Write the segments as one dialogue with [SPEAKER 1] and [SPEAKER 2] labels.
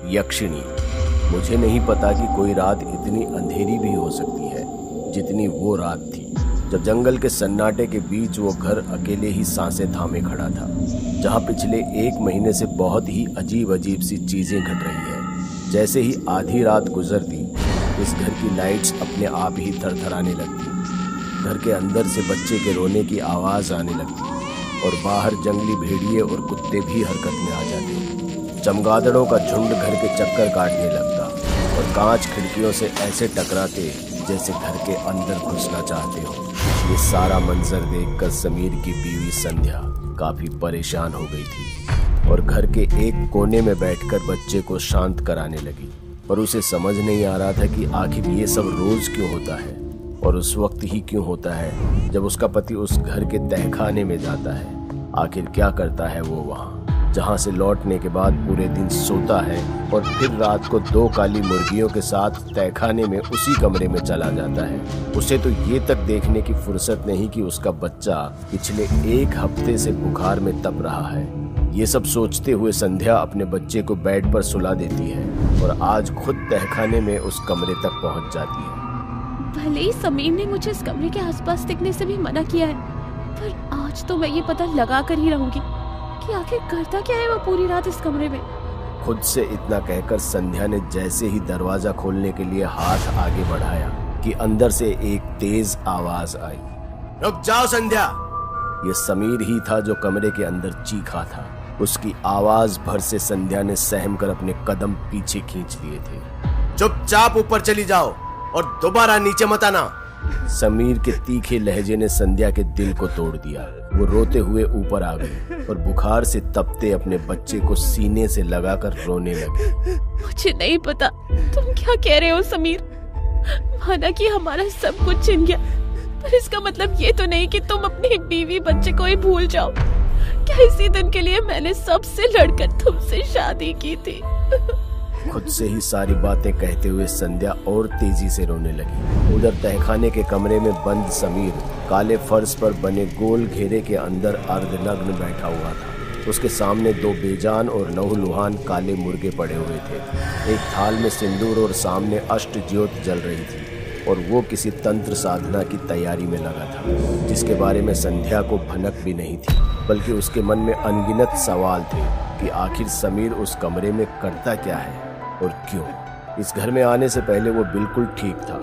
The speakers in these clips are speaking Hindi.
[SPEAKER 1] यक्षिणी। मुझे नहीं पता कि कोई रात इतनी अंधेरी भी हो सकती है जितनी वो रात थी, जब जंगल के सन्नाटे के बीच वो घर अकेले ही सांसें थामे खड़ा था, जहां पिछले 1 महीने से बहुत ही अजीब अजीब सी चीजें घट रही है। जैसे ही आधी रात गुजरती, इस घर की लाइट्स अपने आप ही थरथराने लगती, घर के अंदर से बच्चे के रोने की आवाज आने लगती और बाहर जंगली भेड़िए और कुत्ते भी हरकत में आ जाते। चमगादड़ों का झुंड घर के चक्कर काटने लगता और कांच खिड़कियों से ऐसे टकराते जैसे घर के अंदर घुसना चाहते हो। ये सारा मंजर देखकर समीर की बीवी संध्या काफी परेशान हो गई थी और घर के एक कोने में बैठकर बच्चे को शांत कराने लगी। पर उसे समझ नहीं आ रहा था कि आखिर ये सब रोज क्यों होता है और उस वक्त ही क्यों होता है जब उसका पति उस घर के तहखाने में जाता है। आखिर क्या करता है वो वहाँ, जहाँ से लौटने के बाद पूरे दिन सोता है और फिर रात को 2 काली मुर्गियों के साथ तहखाने में उसी कमरे में चला जाता है। उसे तो ये तक देखने की फुर्सत नहीं कि उसका बच्चा पिछले 1 हफ्ते से बुखार में तप रहा है। ये सब सोचते हुए संध्या अपने बच्चे को बेड पर सुला देती है और आज खुद तहखाने में उस कमरे तक पहुंच जाती है।
[SPEAKER 2] भले ही समीर ने मुझे इस कमरे के आसपास टिकने से भी मना किया है, पर आज तो मैं ये पता लगा कर ही रहूंगी कि आखिर करता क्या है वो पूरी रात इस कमरे में।
[SPEAKER 1] खुद से इतना कहकर संध्या ने जैसे ही दरवाजा खोलने के लिए हाथ आगे बढ़ाया कि अंदर से एक तेज आवाज आई, रुक जाओ संध्या। ये समीर ही था जो कमरे के अंदर चीखा था। उसकी आवाज भर से संध्या ने सहम कर अपने कदम पीछे खींच लिए थे। चुपचाप ऊपर चली जाओ और दोबारा नीचे मत आना। समीर के तीखे लहजे ने संध्या के दिल को तोड़ दिया। वो रोते हुए ऊपर आ गई और बुखार से तपते अपने बच्चे को सीने से लगाकर रोने लगी।
[SPEAKER 2] मुझे नहीं पता तुम क्या कह रहे हो समीर। माना कि हमारा सब कुछ छिन गया, पर इसका मतलब ये तो नहीं कि तुम अपनी बीवी बच्चे को ही भूल जाओ। क्या इसी दिन के लिए मैंने सबसे लड़कर तुमसे शादी की थी?
[SPEAKER 1] खुद से ही सारी बातें कहते हुए संध्या और तेजी से रोने लगी। उधर तहखाने के कमरे में बंद समीर काले फर्श पर बने गोल घेरे के अंदर अर्धनग्न बैठा हुआ था। उसके सामने 2 बेजान और लहूलुहान काले मुर्गे पड़े हुए थे। एक थाल में सिंदूर और सामने अष्ट ज्योत जल रही थी और वो किसी तंत्र साधना की तैयारी में लगा था, जिसके बारे में संध्या को भनक भी नहीं थी, बल्कि उसके मन में अनगिनत सवाल थे कि आखिर समीर उस कमरे में करता क्या है और क्यों। इस घर में आने से पहले वो बिल्कुल ठीक था,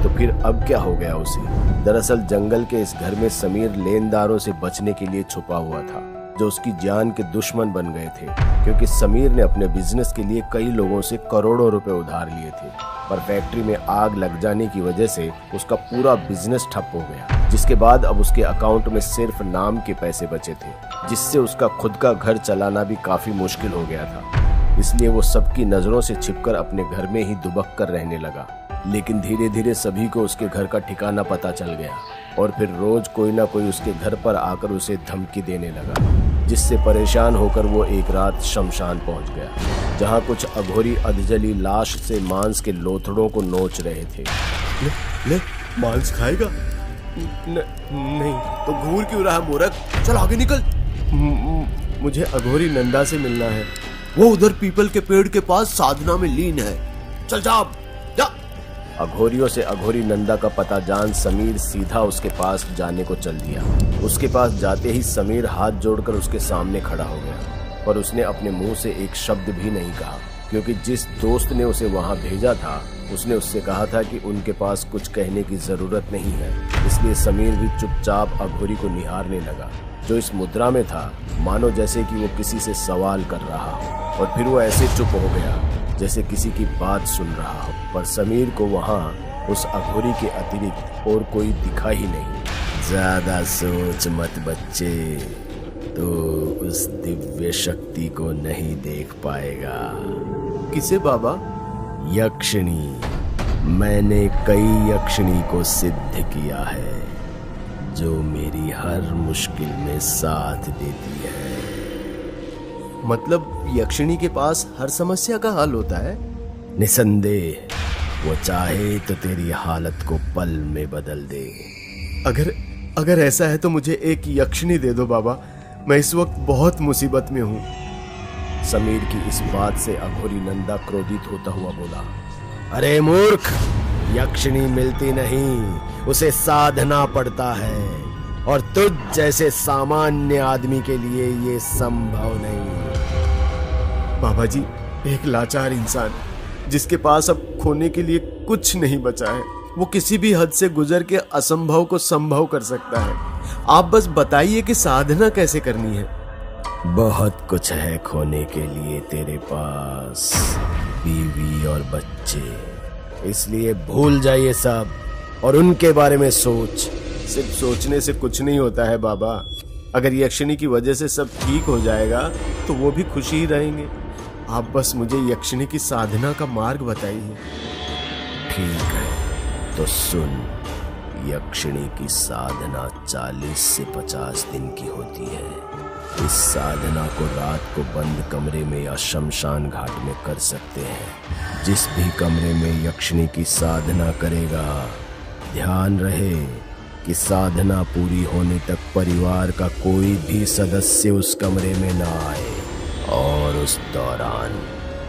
[SPEAKER 1] तो फिर अब क्या हो गया उसे। दरअसल जंगल के इस घर में समीर लेनदारों से बचने के लिए छुपा हुआ था, जो उसकी जान के दुश्मन बन गए थे, क्योंकि समीर ने अपने बिजनेस के लिए कई लोगों से करोड़ों रुपए उधार लिए थे। पर फैक्ट्री में आग लग जाने की वजह से उसका पूरा बिजनेस ठप हो गया, जिसके बाद अब उसके अकाउंट में सिर्फ नाम के पैसे बचे थे, जिससे उसका खुद का घर चलाना भी काफी मुश्किल हो गया था। इसलिए वो सबकी नजरों से छिपकर अपने घर में ही दुबक कर रहने लगा। लेकिन धीरे धीरे सभी को उसके घर का ठिकाना पता चल गया और फिर रोज कोई ना कोई उसके घर पर आकर उसे धमकी देने लगा, जिससे परेशान होकर वो एक रात शमशान पहुंच गया, जहां कुछ अघोरी अधजली लाश से मांस के लोथड़ों को नोच रहे थे।
[SPEAKER 3] ले मांस खाएगा?
[SPEAKER 1] नहीं।
[SPEAKER 3] तो घूर क्यों रहा मूर्ख? चल आगे निकल।
[SPEAKER 1] मुझे अघोरी नंदा से मिलना है।
[SPEAKER 3] वो उधर पीपल के पेड़ के पास साधना में लीन है। चल जा।
[SPEAKER 1] अघोरियों से अघोरी नंदा का पता जान समीर सीधा उसके पास जाने को चल दिया। उसके पास जाते ही समीर हाथ जोड़कर उसके सामने खड़ा हो गया, पर उसने अपने मुंह से एक शब्द भी नहीं कहा, क्योंकि जिस दोस्त ने उसे वहां भेजा था उसने उससे कहा था कि उनके पास कुछ कहने की जरूरत नहीं है। इसलिए समीर भी चुपचाप अघोरी को निहारने लगा, जो इस मुद्रा में था मानो जैसे कि वो किसी से सवाल कर रहा हो, और फिर वो ऐसे चुप हो गया जैसे किसी की बात सुन रहा हो। पर समीर को वहाँ उस अघोरी के अतिरिक्त और कोई दिखा ही नहीं। ज्यादा सोच मत बच्चे, तो उस दिव्य शक्ति को नहीं देख पाएगा।
[SPEAKER 3] किसे बाबा?
[SPEAKER 1] यक्षिणी। मैंने कई यक्षिणी को सिद्ध किया है, जो मेरी हर मुश्किल में साथ देती है।
[SPEAKER 3] मतलब यक्षिणी के पास हर समस्या का हल होता है?
[SPEAKER 1] निसंदेह, वो चाहे तो तेरी हालत को पल में बदल दे।
[SPEAKER 3] अगर ऐसा है तो मुझे एक यक्षिणी दे दो बाबा, मैं इस वक्त बहुत मुसीबत में हूँ।
[SPEAKER 1] समीर की इस बात से अघोरी नंदा क्रोधित होता हुआ बोला, अरे मूर्ख, यक्षिणी मिलती नहीं, उसे साधना पड़ता है, और तुझ जैसे सामान्य आदमी के लिए ये संभव नहीं।
[SPEAKER 3] बाबा जी, एक लाचार इंसान जिसके पास अब खोने के लिए कुछ नहीं बचा है, वो किसी भी हद से गुजर के असंभव को संभव कर सकता है। आप बस बताइए कि साधना कैसे करनी है।
[SPEAKER 1] बहुत कुछ है खोने के लिए तेरे पास, बीवी और बच्चे, इसलिए भूल जा ये सब और उनके बारे में सोच।
[SPEAKER 3] सिर्फ सोचने से कुछ नहीं होता है बाबा। अगर यक्षिणी की वजह से सब ठीक हो जाएगा तो वो भी खुशी ही रहेंगे। आप बस मुझे यक्षिणी की साधना का मार्ग बताइए।
[SPEAKER 1] ठीक है तो सुन, यक्षिणी की साधना 40 से 50 दिन की होती है। इस साधना को रात को बंद कमरे में या शमशान घाट में कर सकते हैं। जिस भी कमरे में यक्षिणी की साधना करेगा, ध्यान रहे कि साधना पूरी होने तक परिवार का कोई भी सदस्य उस कमरे में ना आए, और उस दौरान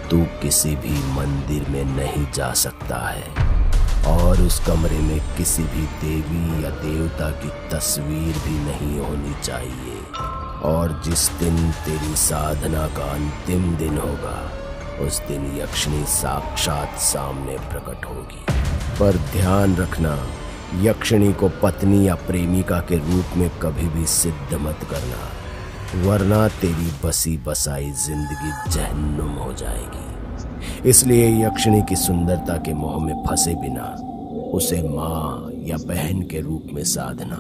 [SPEAKER 1] तू किसी भी मंदिर में नहीं जा सकता है, और उस कमरे में किसी भी देवी या देवता की तस्वीर भी नहीं होनी चाहिए। और जिस दिन तेरी साधना का अंतिम दिन होगा, उस दिन यक्षिणी साक्षात सामने प्रकट होगी। पर ध्यान रखना, यक्षिणी को पत्नी या प्रेमिका के रूप में कभी भी सिद्ध मत करना, वरना तेरी बसी बसाई जिंदगी जहन्नुम हो जाएगी। इसलिए यक्षिणी की सुंदरता के मोह में फंसे बिना उसे माँ या बहन के रूप में साधना।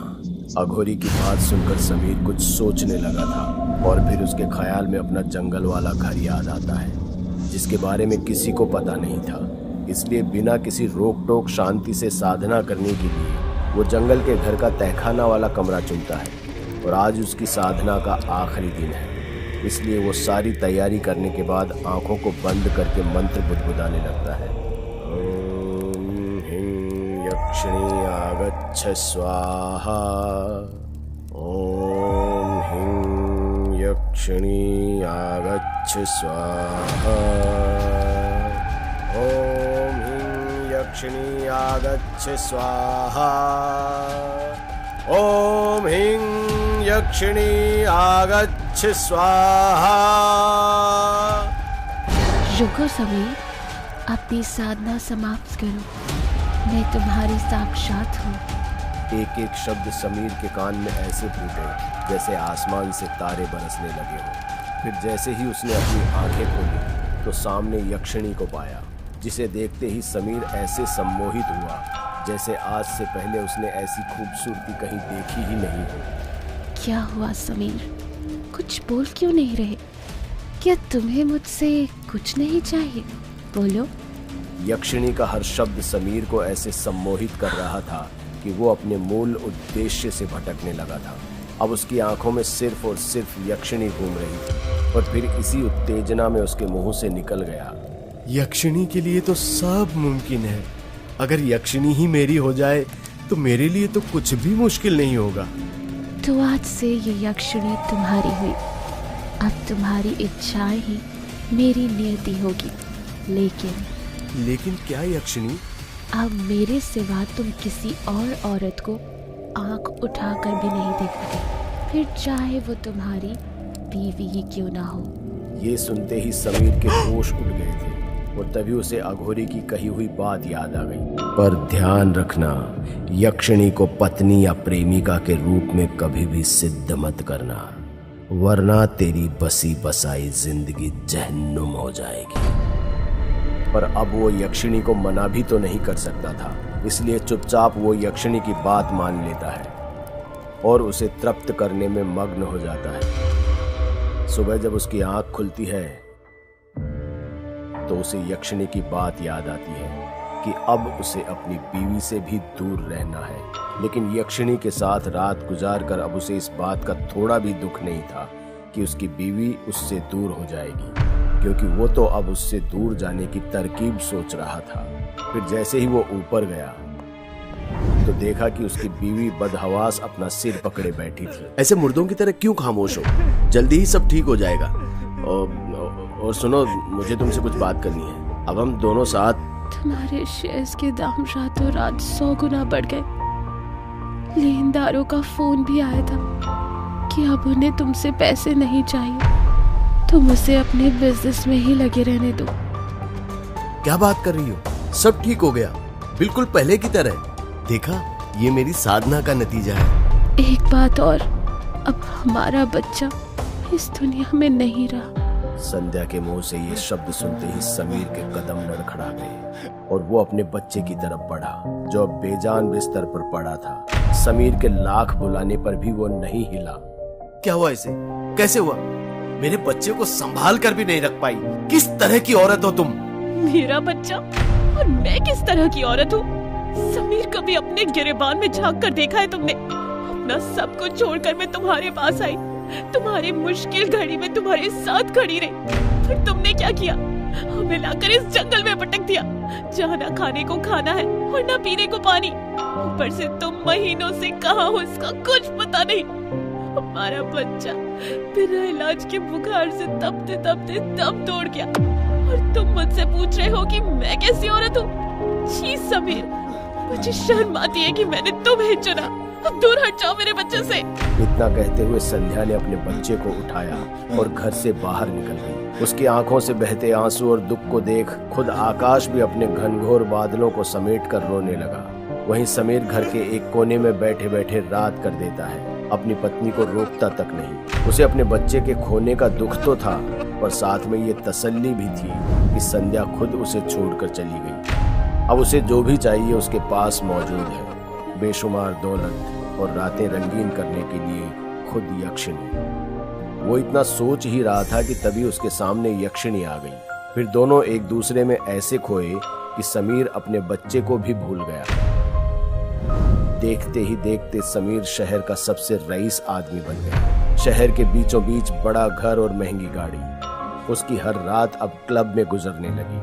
[SPEAKER 1] अघोरी की बात सुनकर समीर कुछ सोचने लगा था, और फिर उसके ख्याल में अपना जंगल वाला घर याद आता है, जिसके बारे में किसी को पता नहीं था। इसलिए बिना किसी रोक टोक शांति से साधना करने के लिए वो जंगल के घर का तहखाना वाला कमरा चुनता है। और आज उसकी साधना का आखिरी दिन है, इसलिए वो सारी तैयारी करने के बाद आंखों को बंद करके मंत्र बुदबुदाने लगता है। ओम ह्रीं यक्षिणी आगच्छ स्वाहा, ओम ह्रीं यक्षिणी आगच्छ स्वाहा, ओम ह्रीं यक्षिणी आगच्छ स्वाहा, ओम ह्रीं यक्षिणी आगच्छ स्वाहा।
[SPEAKER 2] रुको समीर, अपनी साधना समाप्त करो, मैं तुम्हारी साक्षात हूँ।
[SPEAKER 1] एक एक शब्द समीर के कान में ऐसे फूटे जैसे आसमान से तारे बरसने लगे हों। फिर जैसे ही उसने अपनी आंखें खोली तो सामने यक्षिणी को पाया, जिसे देखते ही समीर ऐसे सम्मोहित हुआ जैसे आज से पहले उसने ऐसी खूबसूरती कहीं देखी ही नहीं हो।
[SPEAKER 2] क्या हुआ समीर, कुछ बोल क्यों नहीं रहे? क्या तुम्हें मुझसे कुछ नहीं चाहिए? बोलो।
[SPEAKER 1] यक्षिणी का हर शब्द समीर को ऐसे सम्मोहित कर रहा था कि वो अपने मूल उद्देश्य से भटकने लगा था। अब उसकी आंखों में सिर्फ और सिर्फ यक्षिणी घूम रही थी, और फिर इसी उत्तेजना में उसके मुंह से निकल गया,
[SPEAKER 3] यक्षिणी के लिए तो सब मुमकिन है। अगर यक्षिणी ही मेरी हो जाए तो मेरे लिए तो कुछ भी मुश्किल नहीं होगा।
[SPEAKER 2] तो आज से ये यक्षिणी तुम्हारी हुई। अब तुम्हारी इच्छाएं ही मेरी नियति होगी। लेकिन
[SPEAKER 3] क्या यक्षिणी?
[SPEAKER 2] अब मेरे सिवा तुम किसी और औरत को आंख उठाकर भी नहीं देखोगे, फिर चाहे वो तुम्हारी बीवी ही क्यों ना हो।
[SPEAKER 1] ये सुनते ही समीर के होश उड़ गए थे, और तभी उसे अघोरी की कही हुई बात याद आ गई। पर ध्यान रखना, यक्षिणी को पत्नी या प्रेमिका के रूप में कभी भी सिद्ध मत करना, वरना तेरी बसी बसाई जिंदगी जहन्नुम हो जाएगी। पर अब वो यक्षिणी को मना भी तो नहीं कर सकता था, इसलिए चुपचाप वो यक्षिणी की बात मान लेता है और उसे तृप्त करने में मग्न हो जाता है। सुबह जब उसकी आंख खुलती है तो उसे यक्षिणी की बात याद आती है कि अब उसे अपनी बीवी से भी दूर रहना है। लेकिन यक्षिणी के साथ रात गुजार कर अब उसे इस बात का थोड़ा भी दुख नहीं था कि उसकी बीवी उससे दूर हो जाएगी, क्योंकि वो तो अब उससे दूर जाने की तरकीब सोच रहा था। फिर जैसे ही वो ऊपर गया तो देखा कि उसकी बीवी बदहवास अपना सिर पकड़े बैठी थी।
[SPEAKER 3] ऐसे मुर्दों की तरह क्यों खामोश हो? जल्दी ही सब ठीक हो जाएगा।
[SPEAKER 1] और सुनो, मुझे तुमसे कुछ बात करनी है। अब हम दोनों साथ।
[SPEAKER 2] तुम्हारे शेयर्स के दाम रातों रात 100 गुना बढ़ गए। लेनदारों का फोन भी आया था कि अब उन्हें तुमसे पैसे नहीं चाहिए, तुम उसे अपने बिजनेस में ही लगे रहने दो।
[SPEAKER 3] क्या बात कर रही हो? सब ठीक हो गया, बिल्कुल पहले की तरह। देखा, ये मेरी साधना का नतीजा है।
[SPEAKER 2] एक बात और, अब हमारा बच्चा इस दुनिया में नहीं रहा।
[SPEAKER 1] संध्या के मुंह से ये शब्द सुनते ही समीर के कदम लड़खड़ा गए और वो अपने बच्चे की तरफ बढ़ा, जो अब बेजान बिस्तर पर पड़ा था। समीर के लाख बुलाने पर भी वो नहीं हिला।
[SPEAKER 3] क्या हुआ इसे? कैसे हुआ? मेरे बच्चे को संभाल कर भी नहीं रख पाई। किस तरह की औरत हो तुम?
[SPEAKER 2] मेरा बच्चा? और मैं किस तरह की औरत हूँ? समीर, कभी अपने गिरेबान में झांक कर देखा है तुमने? अपना सब कुछ छोड़कर मैं तुम्हारे पास आई, तुम्हारी मुश्किल घड़ी में तुम्हारे साथ खड़ी रही, फिर तुमने क्या किया? हमें लाकर इस जंगल में पटक दिया, जहाँ ना खाने को खाना है और ना पीने को पानी। ऊपर से तुम महीनों से कहाँ हो, इसका कुछ पता नहीं। हमारा बच्चा बिना इलाज के बुखार से तपते तपते दम तोड़ गया, और तुम मुझसे पूछ रहे हो कि मैं कैसी औरत हूँ? छी समीर, मुझे शर्म आती है कि मैंने तुम्हें चुना। अब दूर हट जाओ मेरे बच्चे से।
[SPEAKER 1] इतना कहते हुए संध्या ने अपने बच्चे को उठाया और घर से बाहर निकल गई। उसकी आंखों से बहते आंसू और दुख को देख खुद आकाश भी अपने घनघोर बादलों को समेट कर रोने लगा। वहीं समीर घर के एक कोने में बैठे बैठे रात कर देता है, अपनी पत्नी को रोकता तक नहीं। उसे अपने बच्चे के खोने का दुख तो था, पर साथ में ये तसल्ली भी थी कि संध्या खुद उसे छोड़कर चली गई। अब उसे जो भी चाहिए उसके पास मौजूद है, बेशुमार दौलत और रातें रंगीन करने के लिए खुद यक्षिणी। वो इतना सोच ही रहा था कि तभी उसके सामने यक्षिणी आ गई। फिर दोनों एक दूसरे में ऐसे खोए कि समीर अपने बच्चे को भी भूल गया। देखते ही देखते समीर शहर का सबसे रईस आदमी बन गया। शहर के बीचों बीच बड़ा घर और महंगी गाड़ी। उसकी हर रात अब क्लब में गुजरने लगी,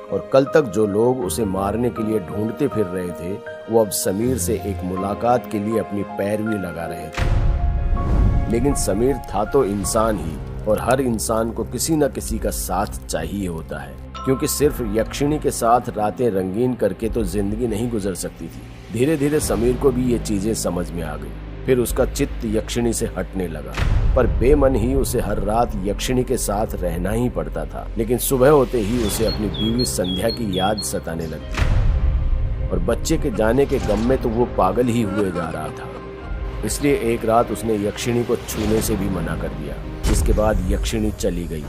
[SPEAKER 1] और कल तक जो लोग उसे मारने के लिए ढूंढते फिर रहे थे, वो अब समीर से एक मुलाकात के लिए अपनी पैरवी लगा रहे थे। लेकिन समीर था तो इंसान ही, और हर इंसान को किसी न किसी का साथ चाहिए होता है, क्योंकि सिर्फ यक्षिणी के साथ रातें रंगीन करके तो जिंदगी नहीं गुजर सकती थी। धीरे धीरे समीर को भी ये चीजें समझ में आ गई। फिर उसका चित्त यक्षिणी से हटने लगा, पर बेमन ही उसे हर रात यक्षिणी के साथ रहना ही पड़ता था। लेकिन सुबह होते ही उसे अपनी बीवी संध्या की याद सताने लगती, और बच्चे के जाने के गम में तो वो पागल ही हुए जा रहा था। इसलिए एक रात उसने यक्षिणी को छूने से भी मना कर दिया। जिसके बाद यक्षिणी चली गई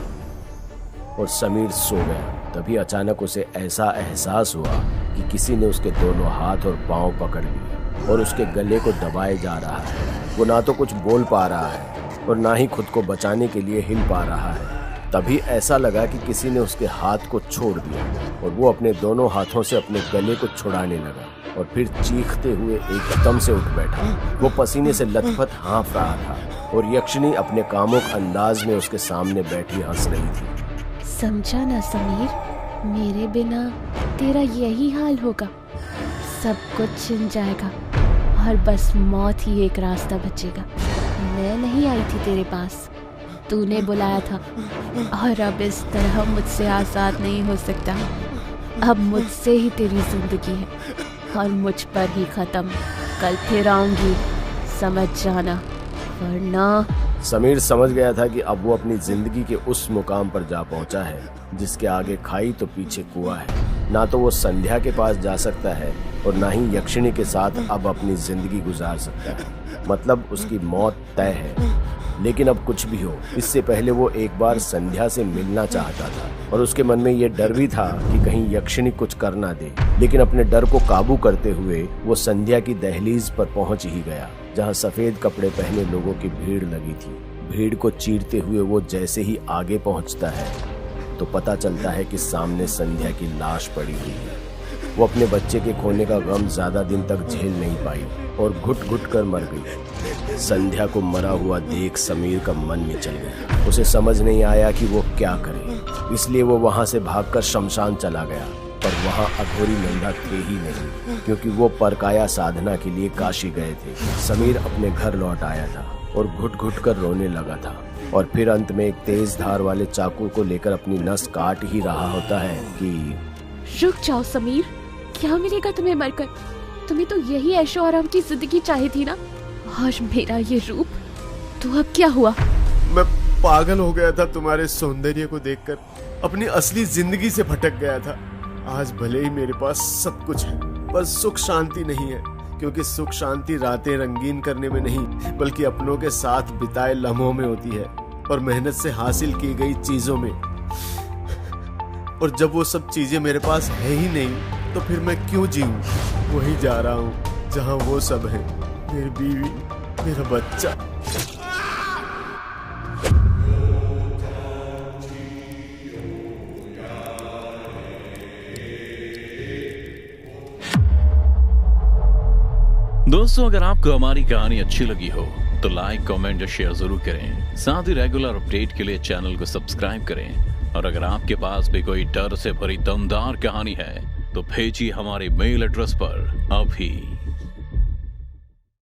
[SPEAKER 1] और समीर सो गया। तभी अचानक उसे ऐसा एहसास हुआ कि किसी ने उसके दोनों हाथ और पांव पकड़ लिए और उसके गले को दबाए जा रहा है। वो ना तो कुछ बोल पा रहा है और ना ही खुद को बचाने के लिए हिल पा रहा है। तभी ऐसा लगा कि किसी ने उसके हाथ को छोड़ दिया और वो अपने दोनों हाथों से अपने गले को छुड़ाने लगा, और फिर चीखते हुए एकदम से उठ बैठा। वो पसीने से लथपथ हाँफ रहा था, और यक्षिणी अपने कामुक अंदाज में उसके सामने बैठी हंस रही थी।
[SPEAKER 2] समझा ना समीर, मेरे बिना तेरा यही हाल होगा। सब कुछ छिन जाएगा और बस मौत ही एक रास्ता बचेगा। मैं नहीं आई थी तेरे पास, तूने बुलाया था, और अब इस तरह मुझसे आजाद नहीं हो सकता। अब मुझसे ही तेरी जिंदगी है और मुझ पर ही खत्म। कल फिर आऊंगी, समझ जाना, वरना।
[SPEAKER 1] समीर समझ गया था कि अब वो अपनी जिंदगी के उस मुकाम पर जा पहुंचा है जिसके आगे खाई तो पीछे कुआं है। ना तो वो संध्या के पास जा सकता है और ना ही यक्षिणी के साथ अब अपनी जिंदगी गुजार सकता है। मतलब उसकी मौत तय है। लेकिन अब कुछ भी हो, इससे पहले वो एक बार संध्या से मिलना चाहता था, और उसके मन में ये डर भी था कि कहीं यक्षिणी कुछ कर ना दे। लेकिन अपने डर को काबू करते हुए वो संध्या की दहलीज पर पहुंच ही गया, जहां सफेद कपड़े पहने लोगों की भीड़ लगी थी। भीड़ को चीरते हुए वो जैसे ही आगे पहुंचता है तो पता चलता है कि सामने संध्या की लाश पड़ी हुई है। वो अपने बच्चे के खोने का गम ज्यादा दिन तक झेल नहीं पाई और घुट घुट कर मर गई। संध्या को मरा हुआ देख समीर का मन निचल गया। उसे समझ नहीं आया कि वो क्या करे, इसलिए वो वहां से भागकर शमशान चला गया। पर वहां अघोरी नंदा थे ही नहीं, क्योंकि वो परकाया साधना के लिए काशी गए थे। समीर अपने घर लौट आया था और घुट घुट कर रोने लगा था। और फिर अंत में एक तेज धार वाले चाकू को लेकर अपनी नस काट ही रहा होता है कि
[SPEAKER 2] रुक जाओ समीर, क्या मिलेगा तुम्हें मरकर? तुम्हें तो यही ऐशो आराम की जिंदगी चाहिए थी ना, और मेरा ये रूप, तो अब क्या हुआ?
[SPEAKER 3] मैं पागल हो गया था तुम्हारे सौंदर्य को देखकर, अपनी असली जिंदगी से भटक गया था। आज भले ही मेरे पास सब कुछ है, पर सुख शांति नहीं है, क्योंकि सुख शांति रातें रंगीन करने में नहीं, बल्कि अपनों के साथ बिताए लम्हों में होती है और मेहनत से हासिल की गई चीजों में। और जब वो सब चीजें मेरे पास है ही नहीं, तो फिर मैं क्यों जीऊं? वही जा रहा हूँ जहाँ वो सब है, मेरी बीवी, मेरा बच्चा।
[SPEAKER 4] दोस्तों, अगर आपको हमारी कहानी अच्छी लगी हो तो लाइक, कमेंट और शेयर जरूर करें। साथ ही रेगुलर अपडेट के लिए चैनल को सब्सक्राइब करें। और अगर आपके पास भी कोई डर से भरी दमदार कहानी है तो भेजिए हमारे मेल एड्रेस पर अभी।